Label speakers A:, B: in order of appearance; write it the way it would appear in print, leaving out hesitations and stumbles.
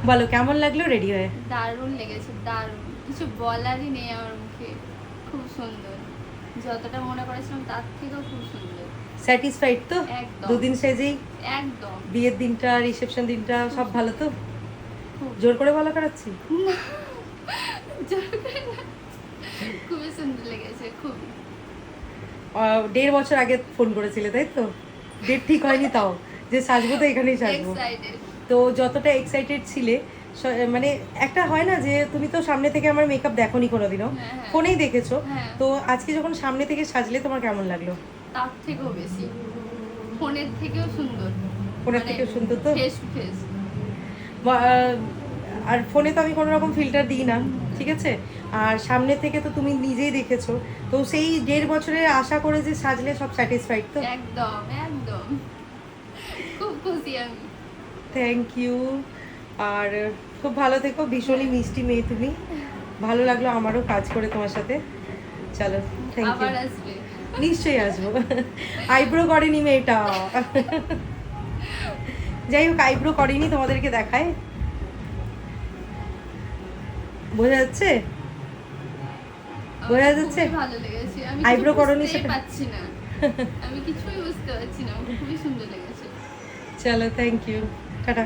A: বলো কেমন লাগলো রেডি হয়ে?
B: দারুণ লেগেছে, দারুণ, কিছু বলারই নেই আমার মুখে। খুব সুন্দর, যতটা মনে করেছিলাম তার থেকেও খুব সুন্দর।
A: স্যাটিসফাইড তো?
B: একদম
A: দুদিন সেজেই
B: একদম
A: বিয়ের দিনটা রিসেপশন দিনটা
B: খুব
A: সব ভালো তো?
B: খুব
A: জোর করে বলা করাচ্ছি?
B: জোর করে না, খুবই সুন্দর লেগেছে, খুবই।
A: 1.5 বছর আগে ফোন করেছিলে তাই তো? ডেট ঠিক হয়নি তাও, যে সাজবো তো এখানেই সাজবো।
B: এক্সাইটেড।
A: তো যতটা এক্সাইটেড ছিলে, মানে একটা হয় না যে তুমি তো সামনে থেকে আমার মেকআপ দেখোনি কোনোদিনও,
B: হ্যাঁ, হ্যাঁ,
A: ফোনেই দেখেছো।
B: হ্যাঁ।
A: তো আজকে যখন সামনে থেকে সাজলে তোমার কেমন লাগলো?
B: তার থেকেও বেশি, ফোনের থেকেও সুন্দর।
A: ফোনের থেকেও সুন্দর তো?
B: Face to face.
A: আর ফোনে তো আমি কোনো রকম ফিল্টার দিই না, ঠিক আছে? আর সামনে থেকে তো তুমি নিজেই দেখেছো, তো সেই 1.5 বছরের আশা করে যে সাজলে সব স্যাটিসফাইড তো?
B: একদম একদম, খুব খুশি আমি।
A: Thank you. আর খুব ভালো থেকো, ভীষণই মিষ্টি মেয়ে তুমি। ভালো লাগলো আমারও কাজ করে তোমার সাথে। চলো, থ্যাংক ইউ।
B: আবার আসবে।
A: নিশ্চয়ই আসবো। আইব্রো করেনি মেয়েটা। যাই হোক, আইব্রো করেনি, তোমাদেরকে দেখায়, বোঝা যাচ্ছে? বোঝা যাচ্ছে?
B: খুবই ভালো লেগেছে, আমি
A: আইব্রো
B: কিছু
A: করনি
B: বুঝতেই
A: সেটা?
B: পারছি না, আমি কিছুই বুঝতে পারছি না, আমার খুবই সুন্দর লেগেছে।
A: চলো, থ্যাংক ইউ, টাটা।